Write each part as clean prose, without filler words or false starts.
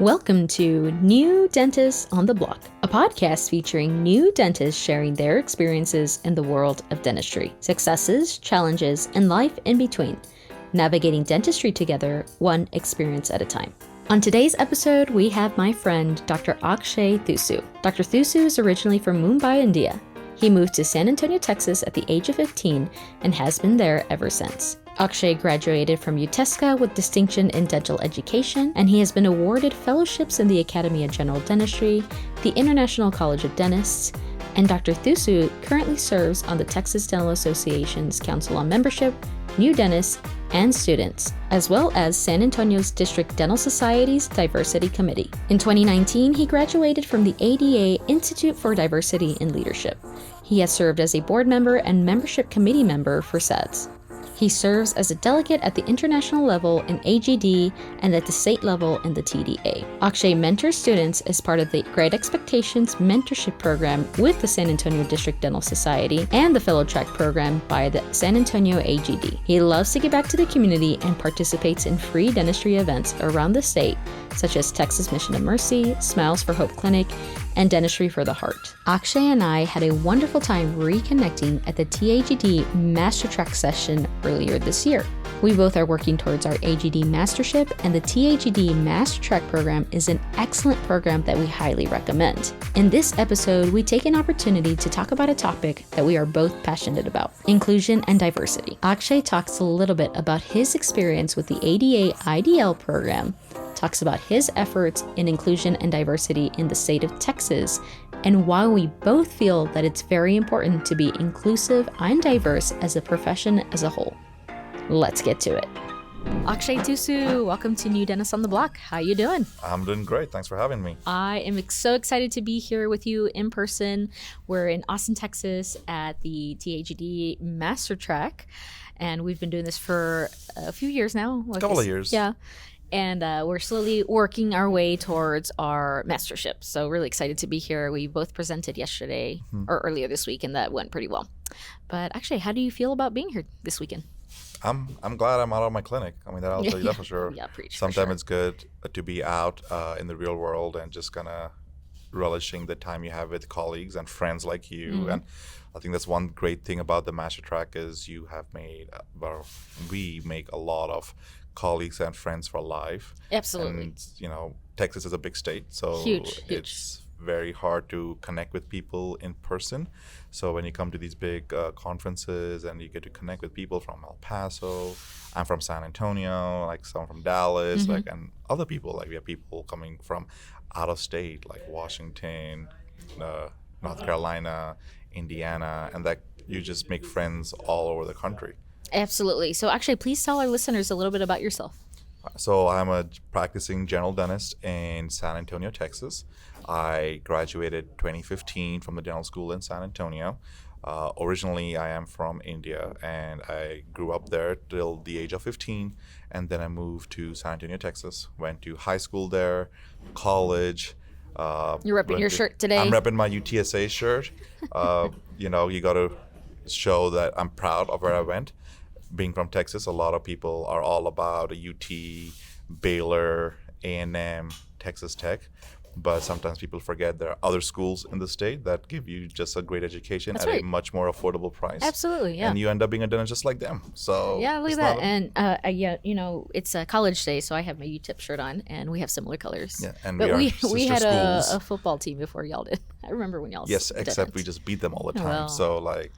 Welcome to New Dentists on the Block, a podcast featuring new dentists sharing their experiences in the world of dentistry, successes, challenges, and life in between, navigating dentistry together, one experience at a time. On today's episode, we have my friend, Dr. Akshay Thusu. Dr. Thusu is originally from Mumbai, India. He moved to San Antonio, Texas at the age of 15 and has been there ever since. Akshay graduated from UTESCA with distinction in dental education, and he has been awarded fellowships in the Academy of General Dentistry, the International College of Dentists, and Dr. Thusu currently serves on the Texas Dental Association's Council on Membership, New Dentists, and Students, as well as San Antonio's District Dental Society's Diversity Committee. In 2019, he graduated from the ADA Institute for Diversity in Leadership. He has served as a board member and membership committee member for SADS. He serves as a delegate at the international level in AGD and at the state level in the TDA. Akshay mentors students as part of the Great Expectations mentorship program with the San Antonio District Dental Society and the Fellow Track program by the San Antonio AGD. He loves to give back to the community and participates in free dentistry events around the state, such as Texas Mission of Mercy, Smiles for Hope Clinic, and Dentistry for the Heart. Akshay and I had a wonderful time reconnecting at the TAGD Master Track session earlier this year. We both are working towards our AGD Mastership, and the TAGD Master Track program is an excellent program that we highly recommend. In this episode, we take an opportunity to talk about a topic that we are both passionate about, inclusion and diversity. Akshay talks a little bit about his experience with the ADA IDL program, talks about his efforts in inclusion and diversity in the state of Texas, and why we both feel that it's very important to be inclusive and diverse as a profession as a whole. Let's get to it. Akshay Thusu, welcome to New Dentists on the Block. How you doing? I'm doing great. Thanks for having me. I am so excited to be here with you in person. We're in Austin, Texas at the TAGD Master Track, and we've been doing this for a few years now. A couple of years. Yeah. And we're slowly working our way towards our mastership. So really excited to be here. We both presented yesterday or earlier this week, and that went pretty well. But actually, how do you feel about being here this weekend? I'm glad I'm out of my clinic. I mean, I'll tell you that for sure. Yeah, preach. Sometimes it's good to be out in the real world and just kind of relishing the time you have with colleagues and friends like you. And I think that's one great thing about the Master Track is you have made, we make a lot of colleagues and friends for life. Absolutely. And, you know, Texas is a big state, so huge. It's very hard to connect with people in person. So when you come to these big conferences and you get to connect with people from El Paso, I'm from San Antonio, like some from Dallas, like, and other people, like we have people coming from out of state, like Washington, North Carolina, Indiana, and that you just make friends all over the country. Absolutely. So actually, please tell our listeners a little bit about yourself. So I'm a practicing general dentist in San Antonio, Texas. I graduated 2015 from the dental school in San Antonio. Originally, I am from India, and I grew up there till the age of 15, and then I moved to San Antonio, Texas. Went to high school there, college. You're repping your shirt today. I'm repping my UTSA shirt. You know, you got to show that I'm proud of where I went. Being from Texas, a lot of people are all about a UT, Baylor, A&M, Texas Tech. But sometimes people forget there are other schools in the state that give you just a great education at a much more affordable price. Absolutely, yeah. And you end up being a dentist just like them. So yeah, look at that. And yeah, you know, it's a college day, so I have my UTEP shirt on, and we have similar colors. Yeah, and but we had schools. a football team before y'all did. I remember when y'all. Yes, except we just beat them all the time. Well, so like,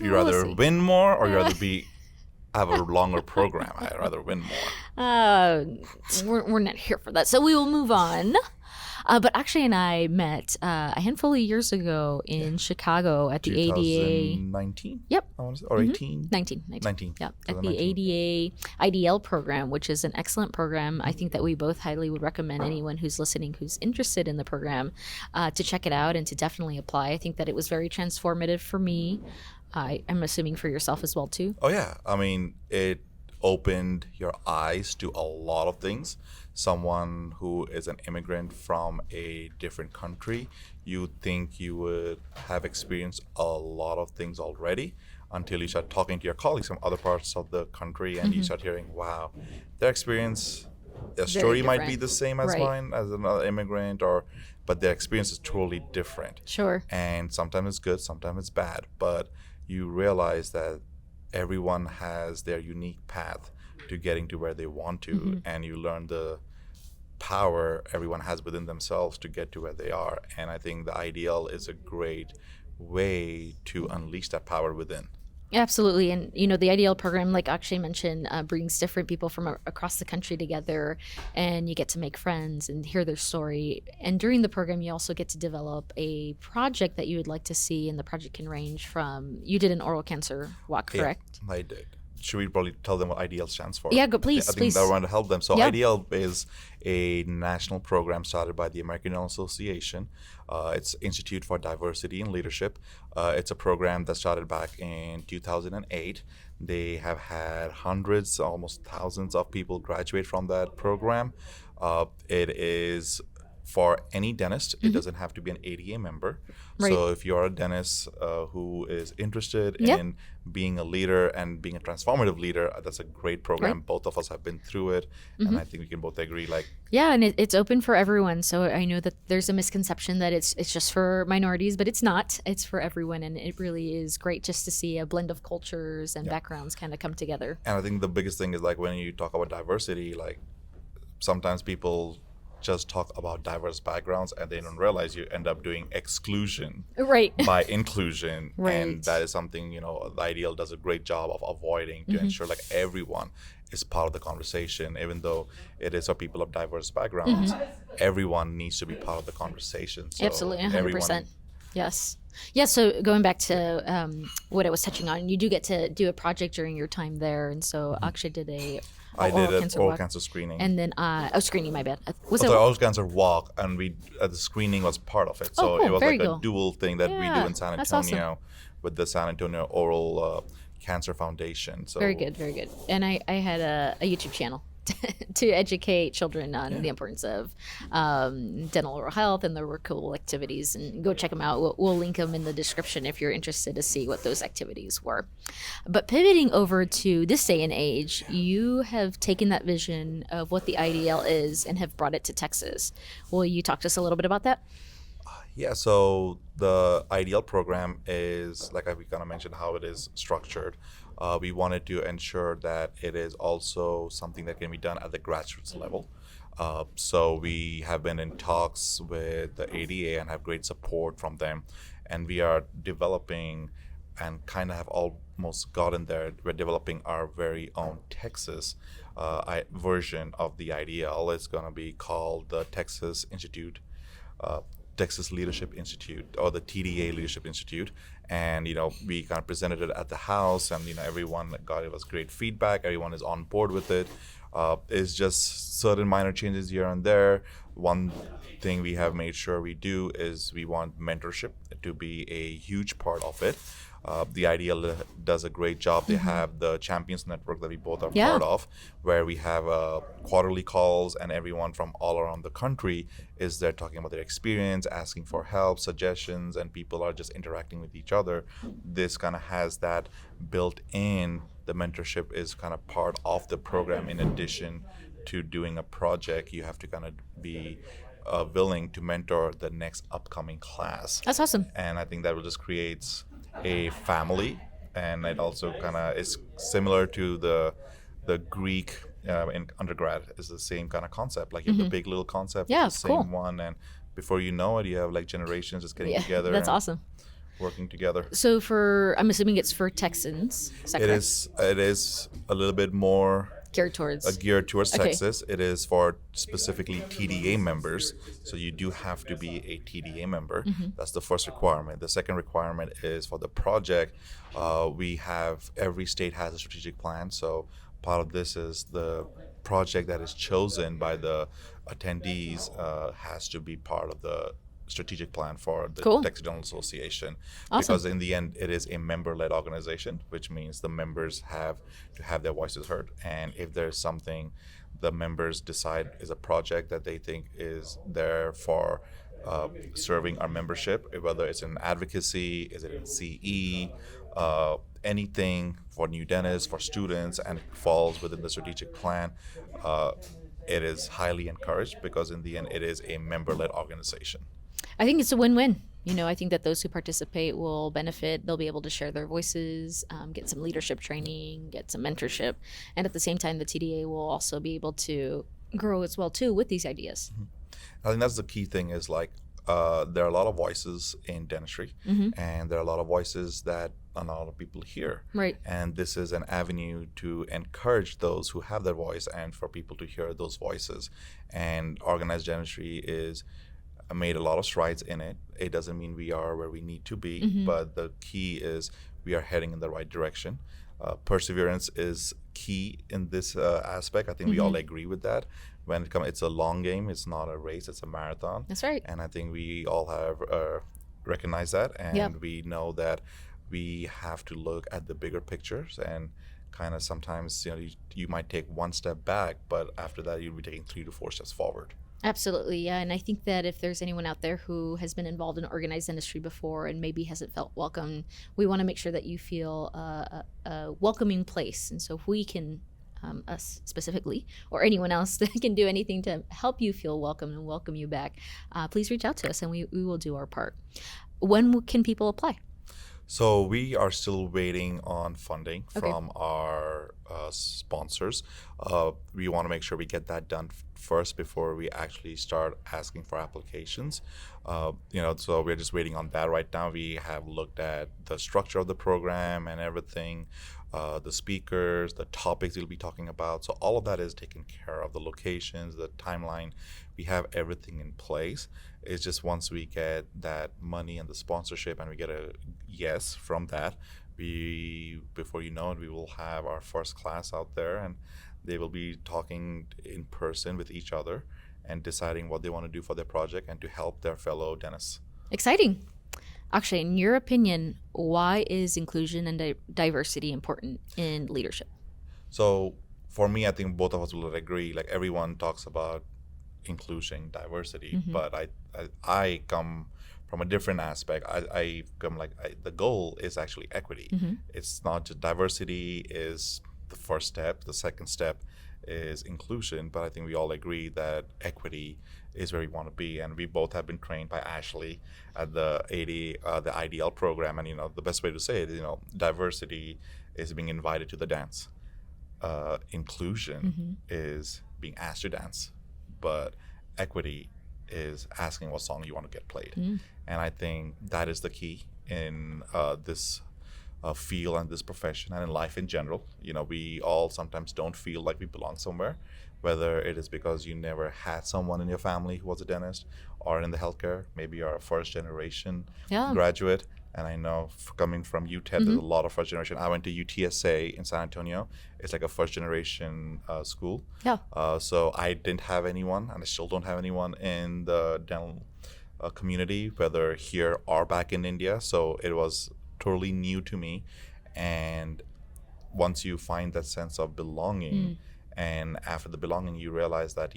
you rather win more or you rather have a longer program? I'd rather win more. We're not here for that, so we will move on. But Akshay and I met a handful of years ago in Chicago at the ADA. 2019? Yep. I want to say, or 18? 19. Yeah, at the ADA IDL program, which is an excellent program. I think that we both highly would recommend anyone who's listening who's interested in the program to check it out and to definitely apply. I think that it was very transformative for me. I'm assuming for yourself as well, too. Oh, yeah. I mean, it opened your eyes to a lot of things. Someone who is an immigrant from a different country, you think you would have experienced a lot of things already until you start talking to your colleagues from other parts of the country and you start hearing, wow, their experience their Very story might be different. the same as Right. mine as another immigrant, or but their experience is totally different. Sure. And sometimes it's good, sometimes it's bad, but you realize that everyone has their unique path to getting to where they want to, and you learn the power everyone has within themselves to get to where they are. And I think the ideal is a great way to unleash that power within. Absolutely. And, the IDL program, like Akshay mentioned, brings different people from across the country together, and you get to make friends and hear their story. And during the program, you also get to develop a project that you would like to see. And the project can range from, you did an oral cancer walk, correct? Yeah, I did. Should we probably tell them what IDL stands for? Yeah, please, I think please. that want to help them. So Yeah. IDL is a national program started by the American Dental Association. It's Institute for Diversity in Leadership. It's a program that started back in 2008. They have had hundreds, almost thousands of people graduate from that program. It is for any dentist. It doesn't have to be an ADA member. Right. So if you're a dentist who is interested Yep. in being a leader and being a transformative leader, that's a great program. Right. Both of us have been through it, and I think we can both agree. Yeah, and it's open for everyone. So I know that there's a misconception that it's just for minorities, but it's not. It's for everyone, and it really is great just to see a blend of cultures and backgrounds kind of come together. And I think the biggest thing is when you talk about diversity, sometimes people just talk about diverse backgrounds and they don't realize you end up doing exclusion Right. by inclusion. Right. And that is something, the IDEAL does a great job of avoiding to ensure everyone is part of the conversation. Even though it is for people of diverse backgrounds, everyone needs to be part of the conversation. So Absolutely, 100%. everyone- Yes. Yeah, so going back to what I was touching on, you do get to do a project during your time there. And so Akshay did I did an oral walk. cancer screening. And then, screening, my bad. Was So it? the oral cancer walk, and the screening was part of it. So cool. it was Very like cool. a dual thing that we Yeah, do in San that's awesome. Antonio with the San Antonio Oral Cancer Foundation. So Very good, very good. And I had a YouTube channel to educate children on the importance of dental oral health, and there were cool activities. And go check them out. We'll link them in the description if you're interested to see what those activities were. But pivoting over to this day and age, you have taken that vision of what the IDL is and have brought it to Texas. Will you talk to us a little bit about that? Yeah, so the IDL program is, like we kind of mentioned, how it is structured. We wanted to ensure that it is also something that can be done at the grassroots level. So we have been in talks with the ADA and have great support from them. And we are developing and kind of have almost gotten there. We're developing our very own Texas version of the IDL. It's going to be called the Texas Leadership Institute, or the TDA Leadership Institute. And we kind of presented it at the house, and everyone it was great feedback. Everyone is on board with it. It's just certain minor changes here and there. One thing we have made sure we do is we want mentorship to be a huge part of it. The IDL does a great job. They have the Champions Network that we both are part of, where we have quarterly calls, and everyone from all around the country is there talking about their experience, asking for help, suggestions, and people are just interacting with each other. This kind of has that built in. The mentorship is kind of part of the program. In addition to doing a project, you have to kind of be willing to mentor the next upcoming class. That's awesome. And I think that will just create a family, and it also kind of is similar to the Greek in undergrad. Is the same kind of concept. You have the big little concept, Yeah, the same cool. one, and before you know it, you have generations just getting together. That's and awesome. Working together. So I'm assuming it's for Texans. Is that correct? It is a little bit more Geared towards. geared towards Okay. Texas. It is for specifically TDA members. So you do have to be a TDA member. That's the first requirement. The second requirement is for the project. Every state has a strategic plan. So part of this is the project that is chosen by the attendees has to be part of the strategic plan for the Cool. Texas Dental Association. Awesome. Because in the end, it is a member-led organization, which means the members have to have their voices heard. And if there's something the members decide is a project that they think is there for serving our membership, whether it's in advocacy, is it in CE, anything for new dentists, for students, and it falls within the strategic plan, it is highly encouraged because in the end, it is a member-led organization. I think it's a win-win. I think that those who participate will benefit. They'll be able to share their voices, get some leadership training, get some mentorship, and at the same time, the TDA will also be able to grow as well too with these ideas. I think that's the key thing is like there are a lot of voices in dentistry, and there are a lot of voices that not a lot of people hear. Right. And this is an avenue to encourage those who have their voice and for people to hear those voices. And organized dentistry is made a lot of strides in it. It doesn't mean we are where we need to be, but the key is we are heading in the right direction. Perseverance is key in this aspect. I think we all agree with that. When it comes, it's a long game. It's not a race. It's a marathon. That's right. And I think we all have recognized that, and we know that we have to look at the bigger pictures. And kind of sometimes, you might take one step back, but after that, you'll be taking 3 to 4 steps forward. Absolutely, yeah. And I think that if there's anyone out there who has been involved in organized industry before and maybe hasn't felt welcome, we want to make sure that you feel a welcoming place. And so if we can, us specifically, or anyone else that can do anything to help you feel welcome and welcome you back, please reach out to us and we will do our part. When can people apply? So we are still waiting on funding from our sponsors. We want to make sure we get that done first before we actually start asking for applications. So we're just waiting on that right now. We have looked at the structure of the program and everything, the speakers, the topics we'll be talking about. So all of that is taken care of, the locations, the timeline. We have everything in place. It's just once we get that money and the sponsorship and we get a yes from that, before you know it, we will have our first class out there and they will be talking in person with each other and deciding what they want to do for their project and to help their fellow dentists. Exciting. Akshay, in your opinion, why is inclusion and diversity important in leadership? So for me, I think both of us will agree, like everyone talks about inclusion, diversity, but I come from a different aspect. I come the goal is actually equity. It's not just diversity is the first step. The second step is inclusion, but I think we all agree that equity is where we want to be. And we both have been trained by Ashley at the IDL program. And the best way to say it is, diversity is being invited to the dance. Inclusion is being asked to dance. But equity is asking what song you want to get played. And I think that is the key in this field and this profession and in life in general. We all sometimes don't feel like we belong somewhere, whether it is because you never had someone in your family who was a dentist or in the healthcare. Maybe you're a first generation graduate. And I know coming from UTED, there's a lot of first generation. I went to UTSA in San Antonio. It's like a first generation school. So I didn't have anyone, and I still don't have anyone in the dental community, whether here or back in India. So it was totally new to me. And once you find that sense of belonging, and after the belonging, you realize that,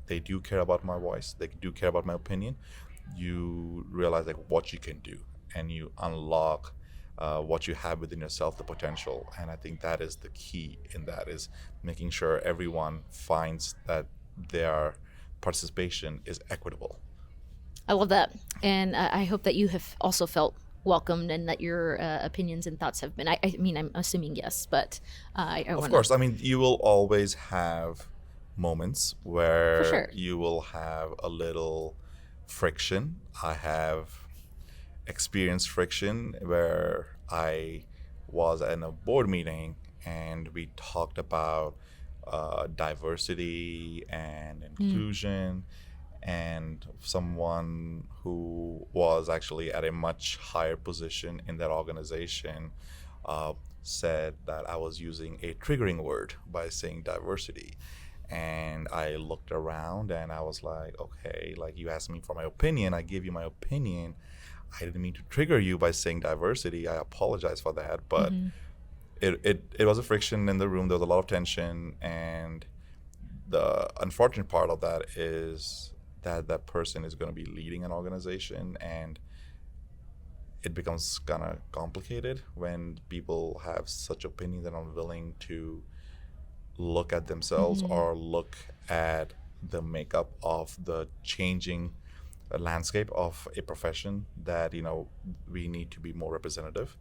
they do care about my voice. They do care about my opinion. You realize what you can do. And you unlock what you have within yourself, the potential. And I think that is the key in that, is making sure everyone finds that their participation is equitable. I love that. And I hope that you have also felt welcomed and that your opinions and thoughts have been, I mean, I'm assuming yes, but Of course. I mean, you will always have moments where For sure. you will have a little friction. I have experienced friction where I was in a board meeting and we talked about diversity and inclusion, and someone who was actually at a much higher position in that organization said that I was using a triggering word by saying diversity. And I looked around and I was like, okay, you asked me for my opinion, I gave you my opinion. I didn't mean to trigger you by saying diversity. I apologize for that, but it was a friction in the room. There was a lot of tension, and the unfortunate part of that is that person is going to be leading an organization, and it becomes kind of complicated when people have such opinions and are willing to look at themselves or look at the makeup of the changing landscape of a profession, that we need to be more representative,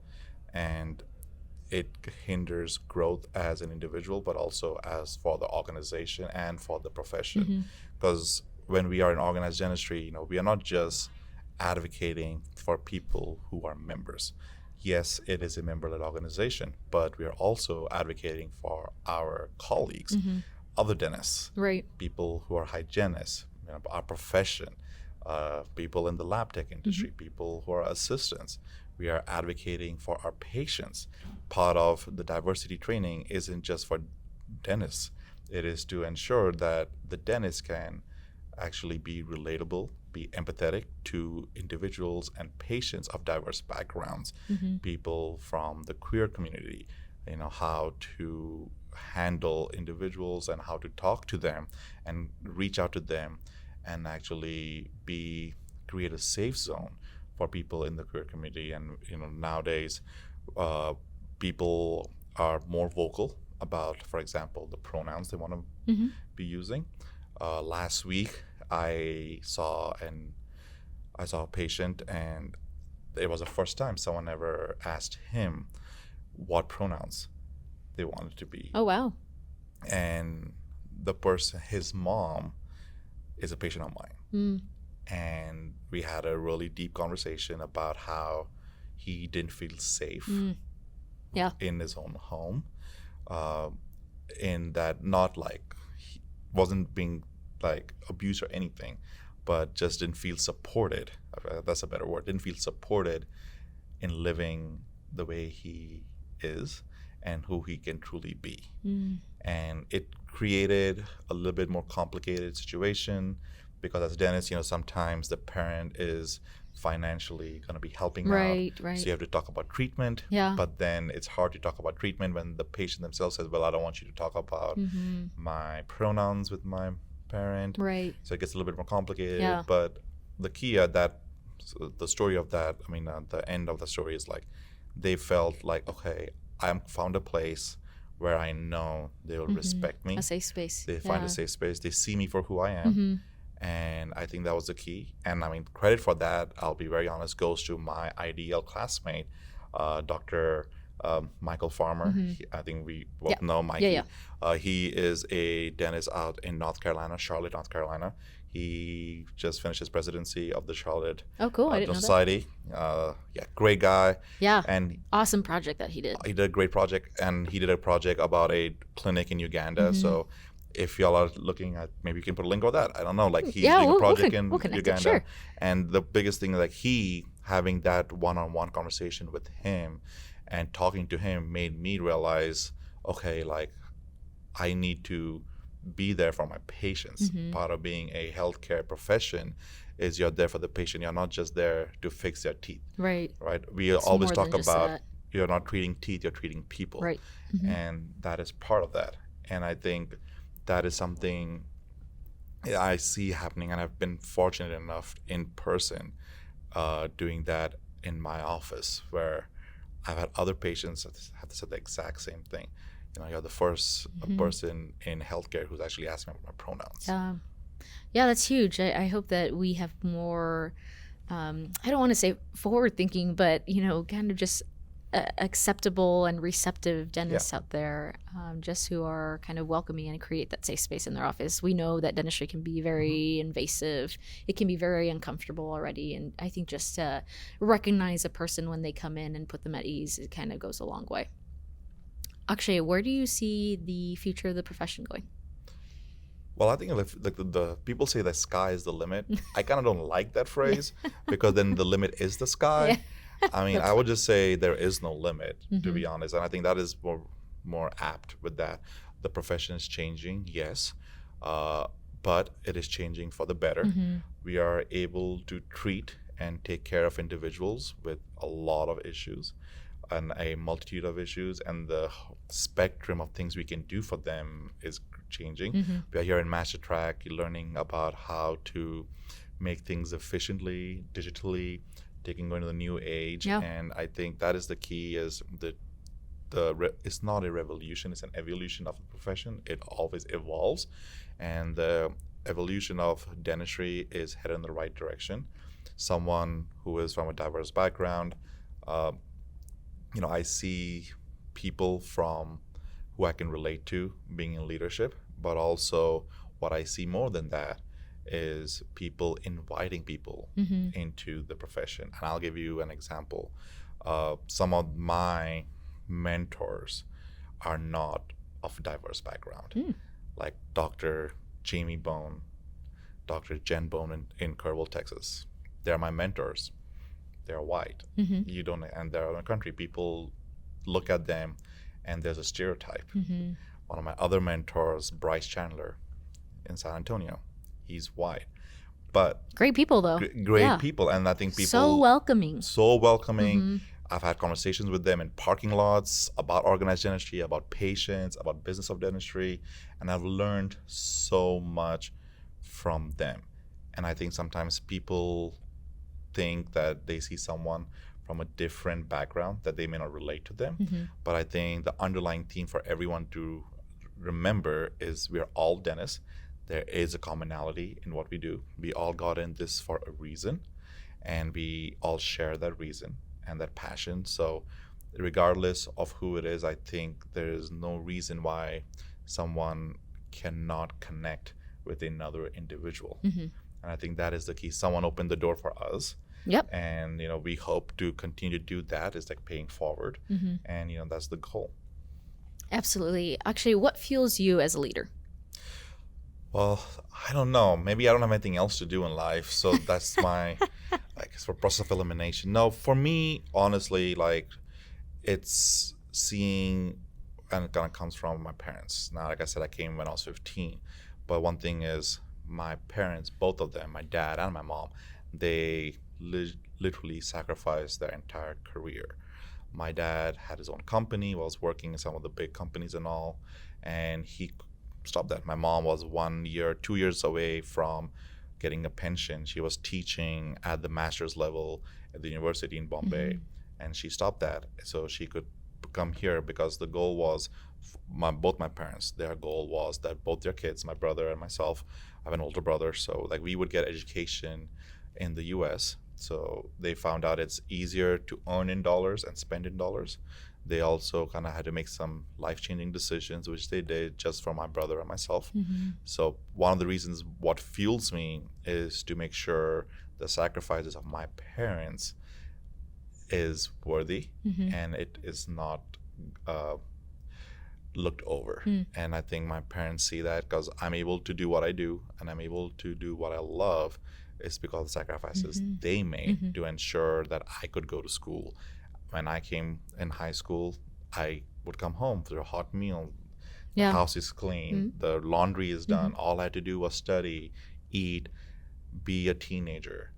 and it hinders growth as an individual, but also as for the organization and for the profession. Because when we are in organized dentistry, we are not just advocating for people who are members. Yes, it is a member-led organization, but we are also advocating for our colleagues, other dentists, Right. people who are hygienists, our profession, people in the lab tech industry, people who are assistants. We are advocating for our patients. Part of the diversity training isn't just for dentists. It is to ensure that the dentist can actually be relatable, be empathetic to individuals and patients of diverse backgrounds, people from the queer community, how to handle individuals and how to talk to them and reach out to them and actually create a safe zone for people in the queer community. And nowadays people are more vocal about, for example, the pronouns they want to be using. Last week I saw a patient, and it was the first time someone ever asked him what pronouns they wanted to be. Oh, wow. And the person, his mom, is a patient of mine. And we had a really deep conversation about how he didn't feel safe in his own home, in that not like he wasn't being like abused or anything, but just didn't feel supported. That's a better word. Didn't feel supported in living the way he is and who he can truly be. And it created a little bit more complicated situation, because as dentists, sometimes the parent is financially going to be helping Right. So you have to talk about treatment. But then it's hard to talk about treatment when the patient themselves says, well, I don't want you to talk about my pronouns with my parent. Right. So it gets a little bit more complicated. Yeah. But the key at that, the story of that, the end of the story is like, they felt like, okay, I found a place where I know they will respect me. A safe space. They find a safe space. They see me for who I am. And I think that was the key. And credit for that, I'll be very honest, goes to my ideal classmate, Dr. Michael Farmer. I think we both know Mikey. He is a dentist out in North Carolina, Charlotte, North Carolina. He just finished his presidency of the Charlotte Dental Society. Great guy. Yeah. And awesome project that he did. He did a great project, and he did a project about a clinic in Uganda. So if y'all are looking at, maybe you can put a link on that. I don't know. Like, he's doing a project in Uganda. Sure. And the biggest thing, like, he having that one-on-one conversation with him and talking to him made me realize, okay, like, I need to be there for my patients. Part of being a healthcare profession is you're there for the patient. You're not just there to fix their teeth. Right. We always talk about you're not treating teeth, you're treating people. Right. And that is part of that. And I think that is something I see happening, and I've been fortunate enough in person doing that in my office, where I've had other patients that have said the exact same thing. You're the first person in healthcare who's actually asking me about my pronouns. Yeah, that's huge. I hope that we have more, I don't want to say forward thinking, but, kind of just acceptable and receptive dentists out there, just who are kind of welcoming and create that safe space in their office. We know that dentistry can be very invasive. It can be very uncomfortable already. And I think just to recognize a person when they come in and put them at ease, it kind of goes a long way. Akshay, where do you see the future of the profession going? Well, I think the people say the sky is the limit. I kind of don't like that phrase because then the limit is the sky. I would just say there is no limit, to be honest. And I think that is more apt with that. The profession is changing, yes, but it is changing for the better. We are able to treat and take care of individuals with a lot of issues and a multitude of issues, and the spectrum of things we can do for them is changing. We are here in Master Track learning about how to make things efficiently, digitally, going to the new age. And I think that is the key, is the it's not a revolution, it's an evolution of the profession. It always evolves, and the evolution of dentistry is headed in the right direction. Someone who is from a diverse background, uh, I see people from who I can relate to being in leadership, but also what I see more than that is people inviting people into the profession. And I'll give you an example. Some of my mentors are not of diverse background, like Dr. Jamie Bone, Dr. Jen Bone in Kerrville, Texas. They're my mentors. They're white. You don't, and they're in the country. People look at them, and there's a stereotype. One of my other mentors, Bryce Chandler, in San Antonio, he's white, but Great people, though. great Yeah. people, and I think people So welcoming. so welcoming. I've had conversations with them in parking lots about organized dentistry, about patients, about business of dentistry, and I've learned so much from them. And I think sometimes people think that they see someone from a different background that they may not relate to them. But I think the underlying theme for everyone to remember is we're all dentists. There is a commonality in what we do. We all got in this for a reason, and we all share that reason and that passion. So regardless of who it is, I think there is no reason why someone cannot connect with another individual. And I think that is the key. Someone opened the door for us. Yep. And we hope to continue to do that. Is like paying forward, and that's the goal. Absolutely. Actually, what fuels you as a leader? Well, I don't know. Maybe I don't have anything else to do in life, so that's my, I guess, for process of elimination. No, for me, honestly, like, it's seeing, and it kind of comes from my parents. Now, like I said, I came when I was 15, but one thing is, my parents, both of them, my dad and my mom, they literally sacrificed their entire career. My dad had his own company, was working in some of the big companies and all, and he stopped that. My mom was 1 year, 2 years away from getting a pension. She was teaching at the master's level at the university in Bombay, and she stopped that so she could come here, because the goal was, both my parents, their goal was that both their kids, my brother and myself, I have an older brother, so like we would get education in the US. So they found out it's easier to earn in dollars and spend in dollars. They also kind of had to make some life-changing decisions, which they did just for my brother and myself. So one of the reasons what fuels me is to make sure the sacrifices of my parents is worthy and it is not looked over. And I think my parents see that, because I'm able to do what I do and I'm able to do what I love. It's because of the sacrifices they made to ensure that I could go to school. When I came in high school, I would come home for a hot meal. The house is clean, the laundry is done. All I had to do was study, eat, be a teenager.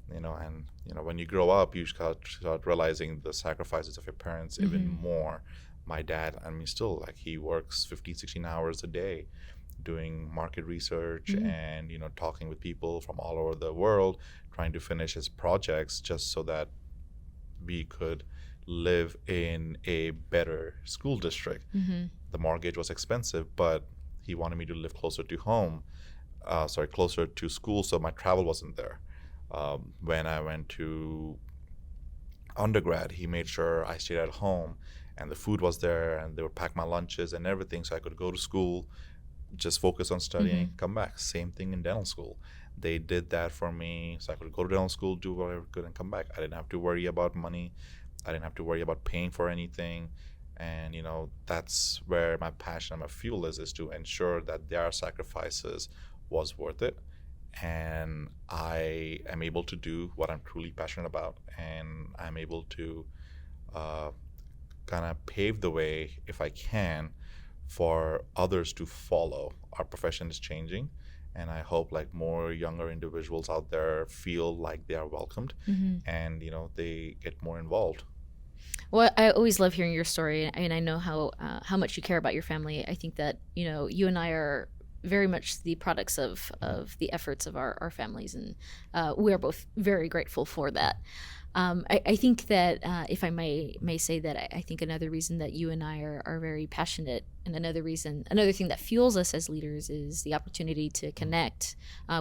And when you grow up, you start realizing the sacrifices of your parents even more. My dad, I mean, still, like, he works 15, 16 hours a day doing market research and talking with people from all over the world, trying to finish his projects just so that we could live in a better school district. The mortgage was expensive, but he wanted me to live closer to home, closer to school, so my travel wasn't there. When I went to undergrad, he made sure I stayed at home and the food was there, and they would pack my lunches and everything so I could go to school, just focus on studying, come back. Same thing in dental school. They did that for me so I could go to dental school, do whatever I could, and come back. I didn't have to worry about money. I didn't have to worry about paying for anything. And that's where my passion and my fuel is to ensure that their sacrifices was worth it, and I am able to do what I'm truly passionate about, and I'm able to kind of pave the way, if I can, for others to follow. Our profession is changing, and I hope like more younger individuals out there feel like they are welcomed, and they get more involved. Well, I always love hearing your story, and I know how much you care about your family. I think that you and I are very much the products of the efforts of our families, and we are both very grateful for that. I think that if I may say that, I think another reason that you and I are very passionate, and another thing that fuels us as leaders is the opportunity to connect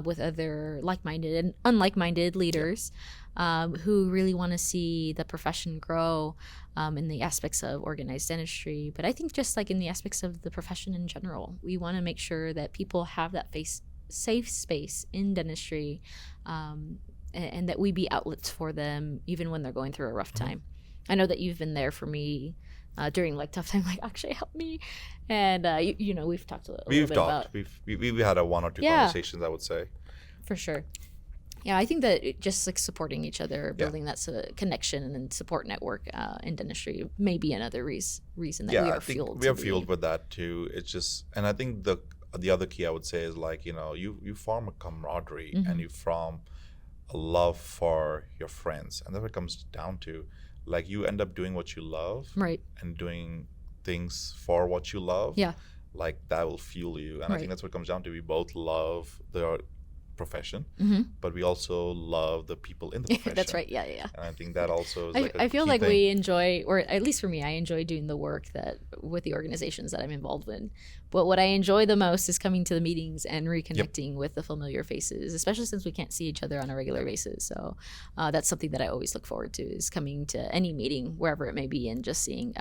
with other like-minded and unlike-minded leaders who really want to see the profession grow in the aspects of organized dentistry. But I think just like in the aspects of the profession in general, we want to make sure that people have that safe space in dentistry, and that we be outlets for them even when they're going through a rough time. I know that you've been there for me during like tough time, like Akshay, help me. And you know, we've talked a little bit about. We've had a one or two conversations, I would say. For sure. Yeah, I think that just like supporting each other, building that connection and support network in dentistry may be another reason that we are fueled. We are fueled with that too. It's just, and I think the other key I would say is like, you know, you form a camaraderie and you form a love for your friends, and that's what it comes down to. Like, you end up doing what you love, right, and doing things for what you love. Yeah, like that will fuel you, and I think that's what it comes down to. We both love the profession, but we also love the people in the profession. That's right. Yeah. And I think that also is I feel like we enjoy, or at least for me, I enjoy doing the work that with the organizations that I'm involved in. But what I enjoy the most is coming to the meetings and reconnecting with the familiar faces, especially since we can't see each other on a regular basis. So that's something that I always look forward to, is coming to any meeting, wherever it may be, and just seeing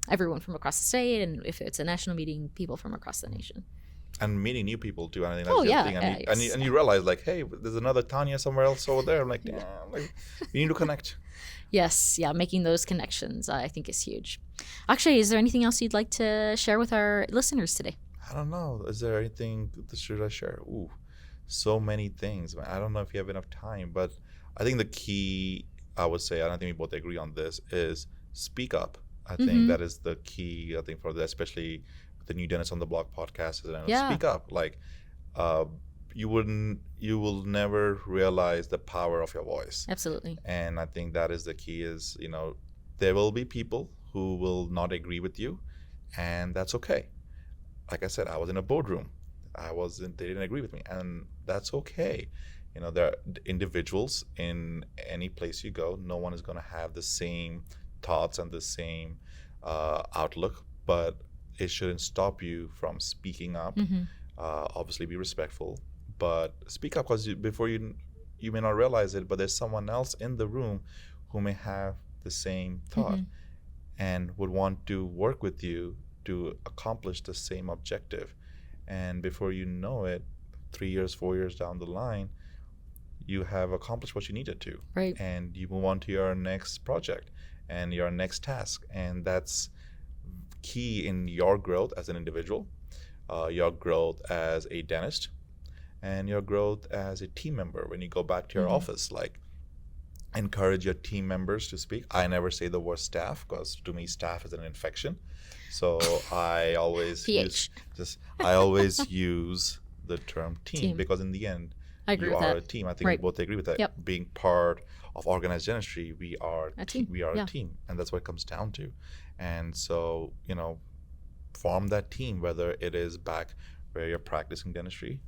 everyone from across the state, and if it's a national meeting, people from across the nation. And meeting new people too. I think that's the other thing. And you realize, like, hey, there's another Tanya somewhere else over there. I'm like, we need to connect. Yes, making those connections I think is huge. Akshay, is there anything else you'd like to share with our listeners today? I don't know. Is there anything that should I share? Ooh, so many things. I don't know if you have enough time, but I think the key, I would say, and I think we both agree on this, is speak up. I think that is the key. I think for that, especially the New Dentist on the Block podcast, is speak up. Like, you will never realize the power of your voice. Absolutely. And I think that is the key. Is, you know, there will be people who will not agree with you, and that's okay. Like I said, I was in a boardroom. They didn't agree with me, and that's okay. You know, there are individuals in any place you go. No one is going to have the same thoughts and the same outlook, but it shouldn't stop you from speaking up. Obviously, be respectful, but speak up, because before you may not realize it, but there's someone else in the room who may have the same thought and would want to work with you to accomplish the same objective. And before you know it, 3 years, 4 years down the line, you have accomplished what you needed to. Right. And you move on to your next project and your next task. And that's key in your growth as an individual, your growth as a dentist, and your growth as a team member. When you go back to your office, like, encourage your team members to speak. I never say the word staff, because to me staff is an infection. So I always use the term team, because in the end, you are a team. I think we both agree with that. Yep. Being part of organized dentistry, we are a team. A team, and that's what it comes down to. And so, you know, form that team, whether it is back where you're practicing dentistry,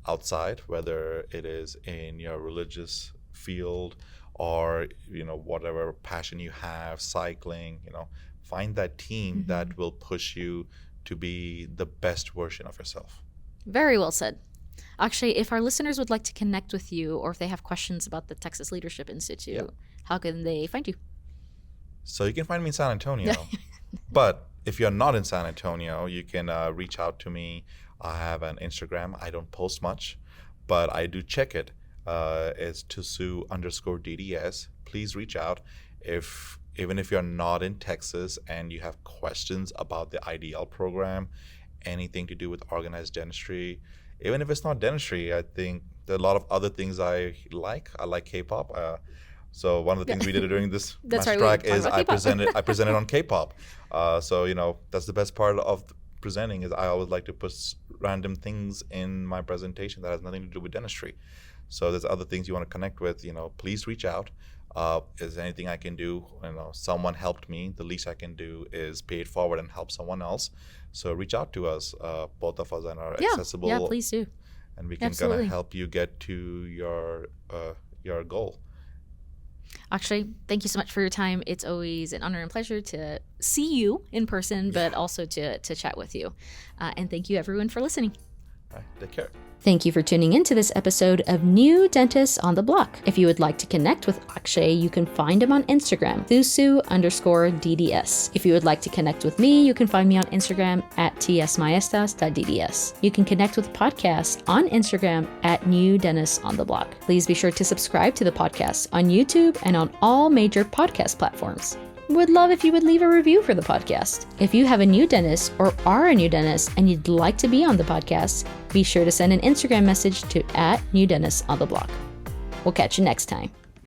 outside, whether it is in your religious field, or, you know, whatever passion you have, cycling, you know, find that team that will push you to be the best version of yourself. Very well said. Akshay, if our listeners would like to connect with you, or if they have questions about the Texas Leadership Institute, how can they find you? So you can find me in San Antonio, but if you're not in San Antonio, you can reach out to me. I have an Instagram. I don't post much, but I do check it. It's Thusu_DDS. Please reach out. Even if you're not in Texas and you have questions about the IDL program, anything to do with organized dentistry, even if it's not dentistry, I think there are a lot of other things I like. I like K-pop. So one of the things we did during this master track is I presented on K-pop. So, you know, that's the best part of presenting, is I always like to put random things in my presentation that has nothing to do with dentistry. So there's other things you want to connect with, you know, please reach out. Is there anything I can do? You know, someone helped me. The least I can do is pay it forward and help someone else. So reach out to us. Both of us are accessible. Yeah, please do. And we can kind of help you get to your goal. Akshay, thank you so much for your time. It's always an honor and pleasure to see you in person, but also to chat with you. And thank you everyone for listening. All right, take care. Thank you for tuning into this episode of New Dentists on the Block. If you would like to connect with Akshay, you can find him on Instagram, Thusu_DDS. If you would like to connect with me, you can find me on Instagram at tsmaestas.dds. You can connect with the podcast on Instagram at New Dentists on the Block. Please be sure to subscribe to the podcast on YouTube and on all major podcast platforms. Would love if you would leave a review for the podcast. If you have a new dentist or are a new dentist and you'd like to be on the podcast, be sure to send an Instagram message to @NewDentistOnTheBlock. We'll catch you next time.